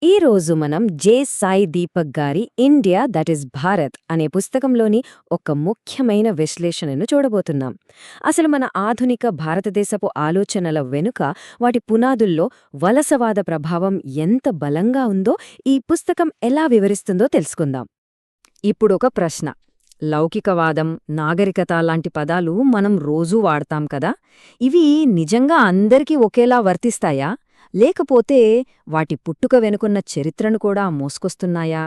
ఈ రోజు మనం జె సాయి దీపక్ గారి ఇండియా దట్ ఈస్ భారత్ అనే పుస్తకంలోని ఒక ముఖ్యమైన విశ్లేషణను చూడబోతున్నాం. అసలు మన ఆధునిక భారతదేశపు ఆలోచనల వెనుక వాటి పునాదుల్లో వలసవాద ప్రభావం ఎంత బలంగా ఉందో ఈ పుస్తకం ఎలా వివరిస్తుందో తెలుసుకుందాం. ఇప్పుడొక ప్రశ్న. లౌకికవాదం, నాగరికత లాంటి పదాలు మనం రోజూ వాడతాం కదా, ఇవి నిజంగా అందరికీ ఒకేలా వర్తిస్తాయా, లేకపోతే వాటి పుట్టుక వెనుకున్న చరిత్రను కూడా మోసుకొస్తున్నాయా?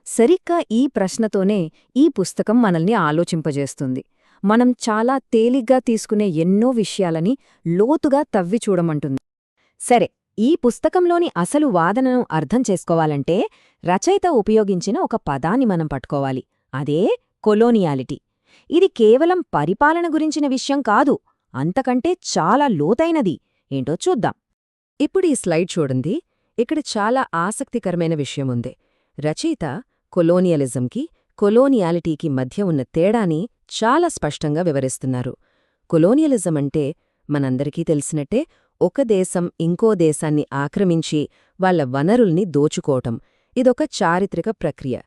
సరిగ్గా ఈ ప్రశ్నతోనే ఈ పుస్తకం మనల్ని ఆలోచింపజేస్తుంది. మనం చాలా తేలిగ్గా తీసుకునే ఎన్నో విషయాలని లోతుగా తవ్వి చూడమంటుంది. సరే, ఈ పుస్తకంలోని అసలు వాదనను అర్థం చేసుకోవాలంటే రచయిత ఉపయోగించిన ఒక పదాన్ని మనం పట్టుకోవాలి. అదే కొలోనియాలిటీ. ఇది కేవలం పరిపాలన గురించిన విషయం కాదు, అంతకంటే చాలా లోతైనది. ఏంటో చూద్దాం. ఇప్పుడు ఈ స్లైడ్ చూడండి. ఇక్కడ చాలా ఆసక్తికరమైన విషయముంది. రచయిత కొలోనియలిజంకి, కొలోనియాలిటీకి మధ్య ఉన్న తేడాని చాలా స్పష్టంగా వివరిస్తున్నారు. కొలోనియలిజం అంటే మనందరికీ తెలిసినట్టే ఒక దేశం ఇంకో దేశాన్ని ఆక్రమించి వాళ్ల వనరుల్ని దోచుకోవటం. ఇదొక చారిత్రక ప్రక్రియ.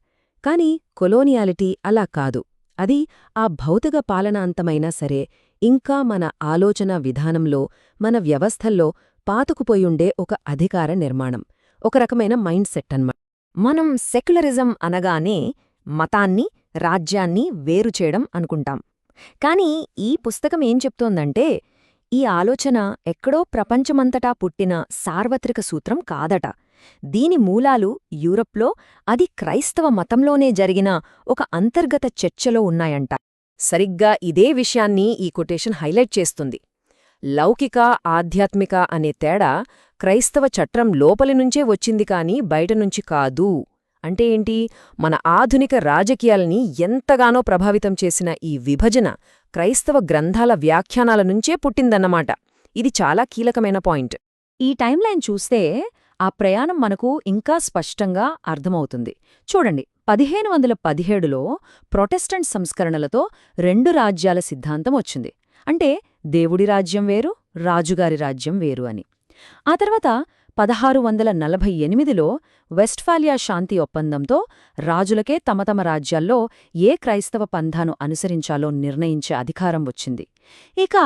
కాని కొలోనియాలిటీ అలా కాదు. అది ఆ భౌతిక పాలన అంతమైనా సరే ఇంకా మన ఆలోచన విధానంలో, మన వ్యవస్థల్లో పాతుకుపోయుండే ఒక అధికార నిర్మాణం, ఒక రకమైన మైండ్ సెట్ అన్నమాట. మనం సెక్యులరిజం అనగానే మతాన్ని, రాజ్యాన్ని వేరుచేయడం అనుకుంటాం. కాని ఈ పుస్తకం ఏం చెప్తోందంటే ఈ ఆలోచన ఎక్కడో ప్రపంచమంతటా పుట్టిన సార్వత్రిక సూత్రం కాదట. దీని మూలాలు యూరప్లో, అది క్రైస్తవ మతంలోనే జరిగిన ఒక అంతర్గత చర్చలో ఉన్నాయంట. సరిగ్గా ఇదే విషయాన్ని ఈ కొటేషన్ హైలైట్ చేస్తుంది. లౌకిక, ఆధ్యాత్మిక అనే తేడా క్రైస్తవ చట్రం లోపలినుంచే వచ్చింది కాని బయటనుంచి కాదు. అంటే ఏంటి? మన ఆధునిక రాజకీయాల్ని ఎంతగానో ప్రభావితం చేసిన ఈ విభజన క్రైస్తవ గ్రంథాల వ్యాఖ్యానాల నుంచే పుట్టిందన్నమాట. ఇది చాలా కీలకమైన పాయింట్. ఈ టైంలైన్ చూస్తే ఆ ప్రయాణం మనకు ఇంకా స్పష్టంగా అర్థమవుతుంది. చూడండి, 1517లో ప్రొటెస్టెంట్ సంస్కరణలతో రెండు రాజ్యాల సిద్ధాంతం వచ్చింది. అంటే దేవుడి రాజ్యం వేరు, రాజుగారి రాజ్యం వేరు అని. ఆ తర్వాత 1648లో వెస్ట్ఫాలియా శాంతి ఒప్పందంతో రాజులకే తమ తమ రాజ్యాల్లో ఏ క్రైస్తవ పంథాను అనుసరించాలో నిర్ణయించే అధికారం వచ్చింది. ఇక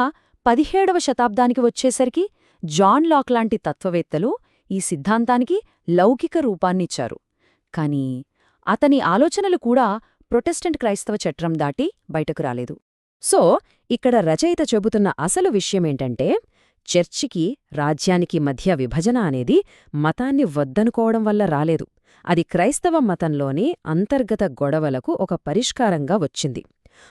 17వ శతాబ్దానికి వచ్చేసరికి జాన్ లాక్ లాంటి తత్వవేత్తలు ఈ సిద్ధాంతానికి లౌకిక రూపాన్నిచ్చారు. కాని అతని ఆలోచనలు కూడా ప్రొటెస్టెంట్ క్రైస్తవ చట్రం దాటి బయటకు రాలేదు. సో ఇక్కడ రచయిత చెబుతున్న అసలు విషయమేంటంటే చర్చికి, రాజ్యానికి మధ్య విభజన అనేది మతాన్ని వద్దనుకోవడం వల్ల రాలేదు. అది క్రైస్తవ మతంలోని అంతర్గత గొడవలకు ఒక పరిష్కారంగా వచ్చింది.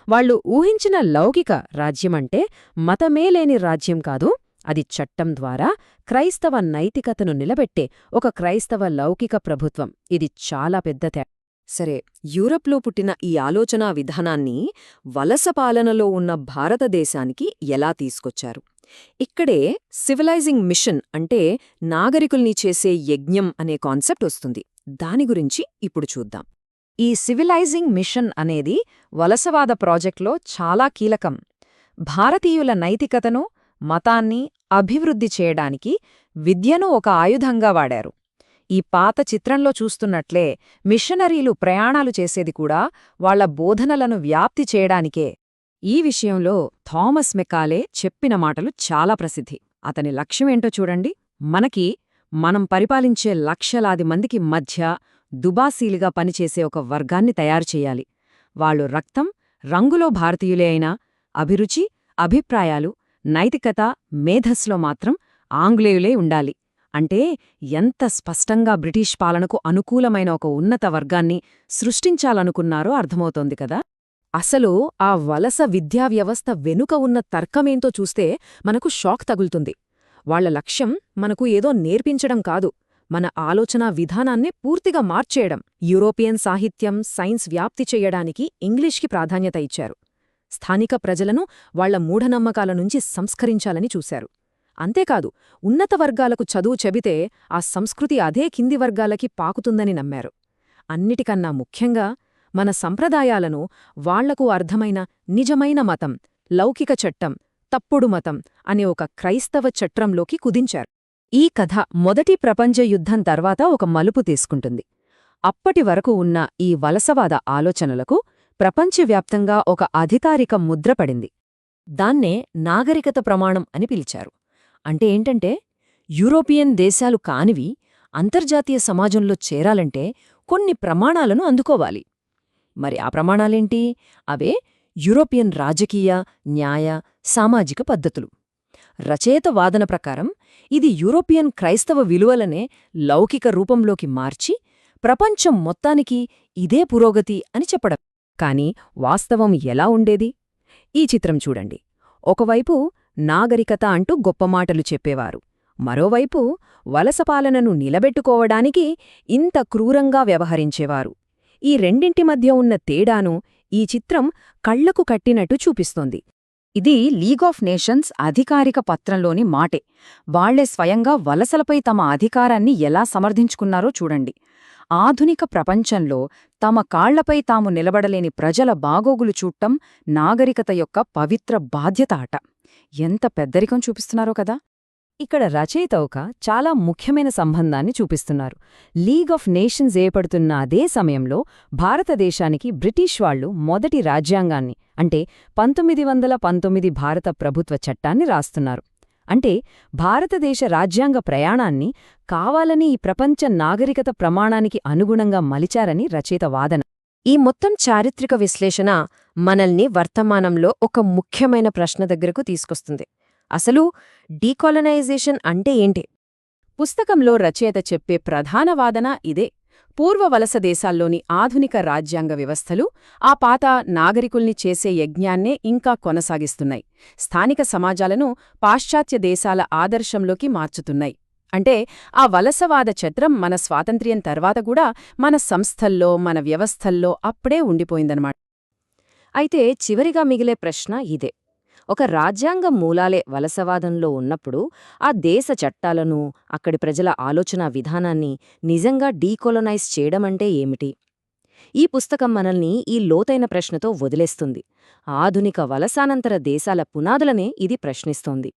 వాళ్లు ఊహించిన లౌకిక రాజ్యమంటే మతమే లేని రాజ్యం కాదు, అది చట్టం ద్వారా క్రైస్తవ నైతికతను నిలబెట్టే ఒక క్రైస్తవ లౌకిక ప్రభుత్వం. ఇది చాలా పెద్ద తేడా. సరే, యూరప్లో పుట్టిన ఈ ఆలోచనా విధానాన్ని వలస పాలనలో ఉన్న భారతదేశానికి ఎలా తీసుకొచ్చారు? ఇక్కడే సివిలైజింగ్ మిషన్ అంటే నాగరికుల్ని చేసే యజ్ఞం అనే కాన్సెప్ట్ వస్తుంది. దాని గురించి ఇప్పుడు చూద్దాం. ఈ సివిలైజింగ్ మిషన్ అనేది వలసవాద ప్రాజెక్ట్లో చాలా కీలకం. భారతీయుల నైతికతను, మతాన్ని అభివృద్ధి చేయడానికి విద్యను ఒక ఆయుధంగా వాడారు. ఈ పాత చిత్రంలో చూస్తున్నట్లే మిషనరీలు ప్రయాణాలు చేసేది కూడా వాళ్ల బోధనలను వ్యాప్తి చేయడానికే. ఈ విషయంలో థామస్ మెకాలే చెప్పిన మాటలు చాలా ప్రసిద్ధి. అతని లక్ష్యమేంటో చూడండి. మనం పరిపాలించే లక్షలాది మందికి మధ్య దుబాసీలుగా పనిచేసే ఒక వర్గాన్ని తయారుచెయ్యాలి. వాళ్లు రక్తం, రంగులో భారతీయులే అయినా అభిరుచి, అభిప్రాయాలు, నైతికత, మేధస్సులో మాత్రం ఆంగ్లేయులే ఉండాలి. అంటే ఎంత స్పష్టంగా బ్రిటిష్ పాలనకు అనుకూలమైన ఒక ఉన్నత వర్గాన్ని సృష్టించాలనుకున్నారో అర్థమవుతోంది కదా. అసలు ఆ వలస విద్యా వ్యవస్థ వెనుక ఉన్న తర్కమేంతో చూస్తే మనకు షాక్ తగులుతుంది. వాళ్ల లక్ష్యం మనకు ఏదో నేర్పించడం కాదు, మన ఆలోచనా విధానాన్నే పూర్తిగా మార్చేయడం. యూరోపియన్ సాహిత్యం, సైన్స్ వ్యాప్తి చెయ్యడానికి ఇంగ్లీష్కి ప్రాధాన్యత ఇచ్చారు. స్థానిక ప్రజలను వాళ్ల మూఢనమ్మకాల నుంచి సంస్కరించాలని చూశారు. అంతేకాదు, ఉన్నత వర్గాలకు చదువు చెబితే ఆ సంస్కృతి అదే కింది వర్గాలకి పాకుతుందని నమ్మారు. అన్నిటికన్నా ముఖ్యంగా మన సంప్రదాయాలను వాళ్లకు అర్థమైన నిజమైన మతం, లౌకిక చట్టం, తప్పుడు మతం అనే ఒక క్రైస్తవ చట్రంలోకి కుదించారు. ఈ కథ మొదటి ప్రపంచ యుద్ధం తర్వాత ఒక మలుపు తీసుకుంటుంది. అప్పటి వరకు ఉన్న ఈ వలసవాద ఆలోచనలకు ప్రపంచవ్యాప్తంగా ఒక అధికారిక ముద్ర పడింది. దాన్నే నాగరికత ప్రమాణం అని పిలిచారు. అంటే ఏంటంటే, యూరోపియన్ దేశాలు కానివి అంతర్జాతీయ సమాజంలో చేరాలంటే కొన్ని ప్రమాణాలను అందుకోవాలి. మరి ఆ ప్రమాణాలేంటి? అవే యూరోపియన్ రాజకీయ, న్యాయ, సామాజిక పద్ధతులు. రచయిత వాదన ప్రకారం ఇది యూరోపియన్ క్రైస్తవ విలువలనే లౌకిక రూపంలోకి మార్చి ప్రపంచం మొత్తానికి ఇదే పురోగతి అని చెప్పడం. కాని వాస్తవం ఎలా ఉండేది? ఈ చిత్రం చూడండి. ఒకవైపు నాగరికత అంటూ గొప్ప మాటలు చెప్పేవారు, మరోవైపు వలసపాలనను నిలబెట్టుకోవడానికి ఇంత క్రూరంగా వ్యవహరించేవారు. ఈ రెండింటి మధ్య ఉన్న తేడాను ఈ చిత్రం కళ్లకు కట్టినట్టు చూపిస్తోంది. ఇది లీగ్ ఆఫ్ నేషన్స్ అధికారిక పత్రంలోని మాటే. వాళ్లే స్వయంగా వలసలపై తమ అధికారాన్ని ఎలా సమర్థించుకున్నారో చూడండి. ఆధునిక ప్రపంచంలో తమ కాళ్లపై తాము నిలబడలేని ప్రజల బాగోగులు చూడటం నాగరికత యొక్క పవిత్ర బాధ్యత అట. ఎంత పెద్దరికం చూపిస్తున్నారో కదా. ఇక్కడ రచయిత ఒక చాలా ముఖ్యమైన సంబంధాన్ని చూపిస్తున్నారు. లీగ్ ఆఫ్ నేషన్స్ ఏర్పడుతున్న అదే సమయంలో భారతదేశానికి బ్రిటిష్ వాళ్లు మొదటి రాజ్యాంగాన్ని, అంటే 1919 భారత ప్రభుత్వ చట్టాన్ని రాస్తున్నారు. అంటే భారతదేశ రాజ్యాంగ ప్రయాణాన్ని కావాలని ఈ ప్రపంచ నాగరికత ప్రమాణానికి అనుగుణంగా మలిచారని రచయిత వాదన. ఈ మొత్తం చారిత్రక విశ్లేషణ మనల్ని వర్తమానంలో ఒక ముఖ్యమైన ప్రశ్న దగ్గరకు తీసుకొస్తుంది. అసలు డీకాలనైజేషన్ అంటే ఏంటి? పుస్తకంలో రచయిత చెప్పే ప్రధాన వాదన ఇదే. పూర్వ వలస దేశాల్లోని ఆధునిక రాజ్యాంగ వ్యవస్థలు ఆ పాత నాగరికుల్ని చేసే యజ్ఞాన్నే ఇంకా కొనసాగిస్తున్నాయి. స్థానిక సమాజాలను పాశ్చాత్య దేశాల ఆదర్శంలోకి మార్చుతున్నాయి. అంటే ఆ వలసవాద ఛత్రం మన స్వాతంత్ర్యం తర్వాత కూడా మన సంస్థల్లో, మన వ్యవస్థల్లో అప్పుడే ఉండిపోయిందన్నమాట. అయితే చివరిగా మిగిలే ప్రశ్న ఇదే. ఒక రాజ్యాంగ మూలాలే వలసవాదంలో ఉన్నప్పుడు ఆ దేశ చట్టాలను, అక్కడి ప్రజల ఆలోచనా విధానాన్ని నిజంగా డీకొలనైజ్ చేయడమంటే ఏమిటి? ఈ పుస్తకం మనల్ని ఈ లోతైన ప్రశ్నతో వదిలేస్తుంది. ఆధునిక వలసానంతర దేశాల పునాదులనే ఇది ప్రశ్నిస్తోంది.